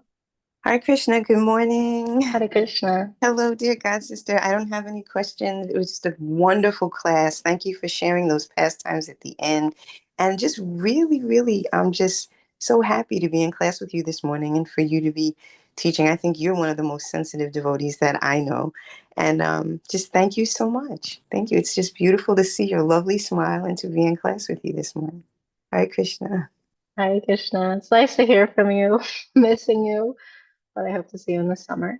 Hare Krishna, good morning. Hare Krishna. Hello, dear God sister. I don't have any questions. It was just a wonderful class. Thank you for sharing those pastimes at the end. And just really, really, I'm just so happy to be in class with you this morning and for you to be teaching. I think you're one of the most sensitive devotees that I know. And just thank you so much. Thank you. It's just beautiful to see your lovely smile and to be in class with you this morning. Hare Krishna. Hare Krishna. It's nice to hear from you. Missing you, but I hope to see you in the summer.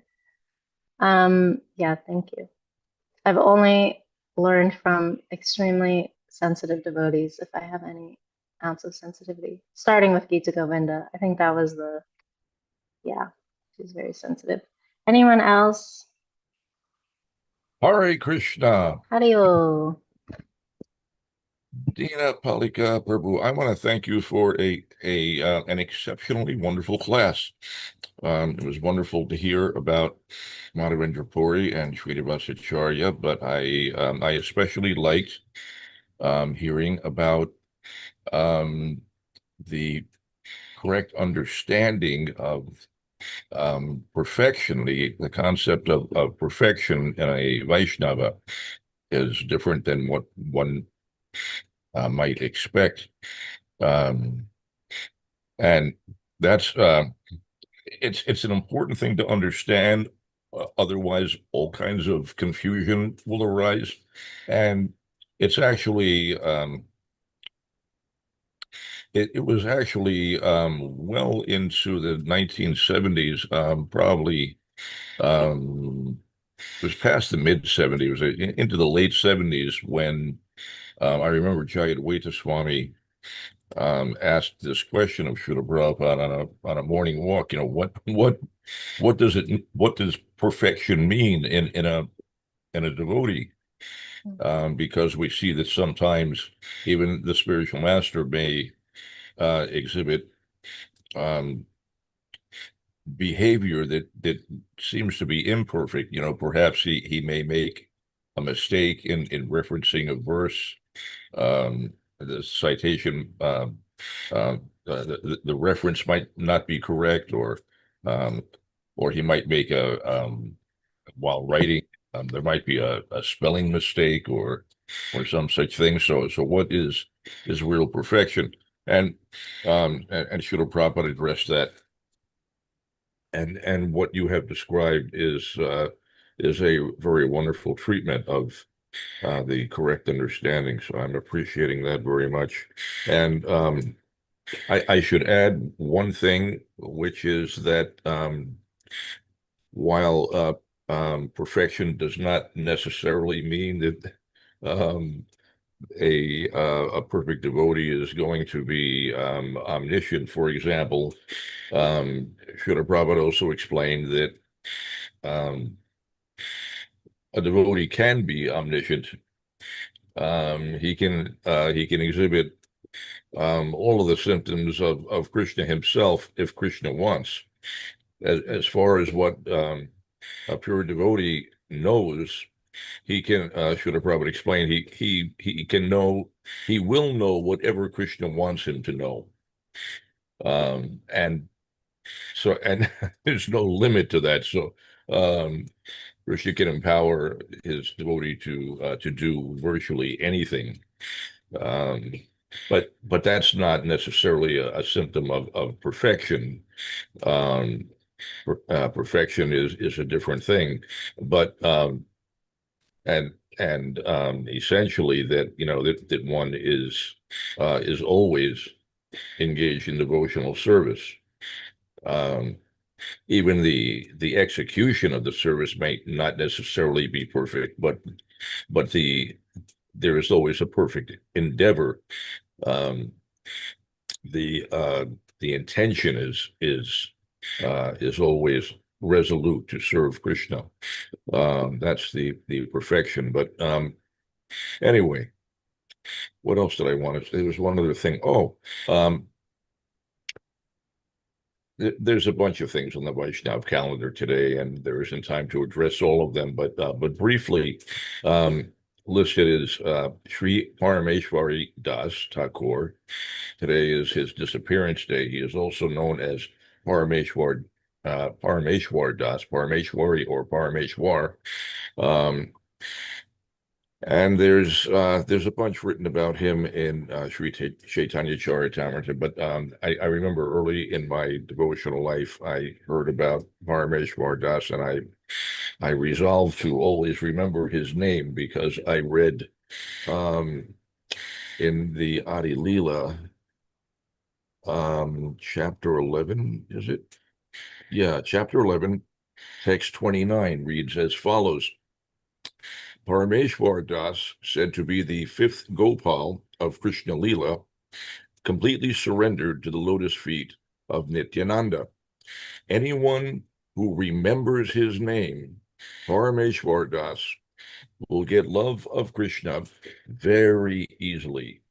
Yeah, thank you. I've only learned from extremely sensitive devotees, if I have any ounce of sensitivity. Starting with Gita Govinda. I think that was yeah, she's very sensitive. Anyone else? Hare Krishna. Hariyo. Dina Palika Prabhu, I want to thank you for an exceptionally wonderful class. It was wonderful to hear about Madhavendra Puri and Srinivas Acharya, but I especially liked hearing about the correct understanding of perfection. The concept of perfection in a Vaishnava is different than what one might expect. And that's it's an important thing to understand. Otherwise, all kinds of confusion will arise. And it's actually it was actually well into the 1970s, probably it was past the mid 70s, into the late 70s when I remember Jayadvaita Swami asked this question of Srila Prabhupada on a morning walk. What does perfection mean in a devotee? Because we see that sometimes even the spiritual master may exhibit behavior that seems to be imperfect. Perhaps he may make a mistake in referencing a verse. The citation, the reference might not be correct, or he might make while writing, there might be a spelling mistake or some such thing. So what is real perfection? And Srila Prabhupada addressed that. And what you have described is a very wonderful treatment of the correct understanding. So I'm appreciating that very much. And I should add one thing, which is that while perfection does not necessarily mean that a perfect devotee is going to be omniscient. For example, Srila Prabhupada also explained that a devotee can be omniscient. He can exhibit all of the symptoms of Krishna himself if Krishna wants. As far as what a pure devotee knows, he can, Srila Prabhupada explained, he can know, he will know whatever Krishna wants him to know. And there's no limit to that. So Krishna can empower his devotee to do virtually anything. But that's not necessarily a symptom of perfection. Perfection is a different thing. But essentially that that one is always engaged in devotional service. Even the execution of the service may not necessarily be perfect, but there is always a perfect endeavor. The intention is always resolute to serve Krishna. That's the perfection. But anyway, what else did I want to say? There was one other thing. There's a bunch of things on the Vaishnav calendar today, and there isn't time to address all of them. But briefly, listed is Sri Parameshwari Das Thakur. Today is his disappearance day. He is also known as Parameshwar Parameshwar Das, Parameshwari or Parameshwar. And there's a bunch written about him in Sri Chaitanya Charitamrita, but I remember early in my devotional life, I heard about Parameshwar Das, and I resolved to always remember his name because I read in the Adi Leela, chapter 11, is it? Yeah, chapter 11, text 29 reads as follows. Parameshwar Das, said to be the fifth Gopal of Krishna Leela, completely surrendered to the lotus feet of Nityananda. Anyone who remembers his name, Parameshwar Das, will get love of Krishna very easily.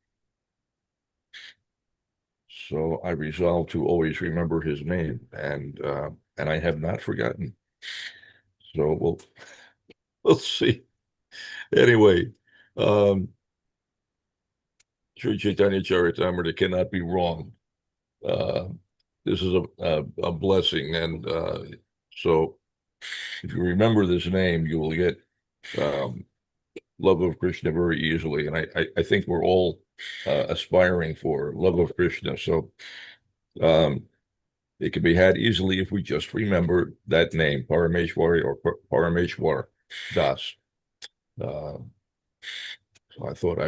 So I resolved to always remember his name, and I have not forgotten. So we'll see. Anyway, Sri Chaitanya Charitamrita cannot be wrong. This is a blessing, and so if you remember this name, you will get love of Krishna very easily. And I think we're all aspiring for love of Krishna. So it can be had easily if we just remember that name, Parameshwari or Parameshwar Das. So I thought I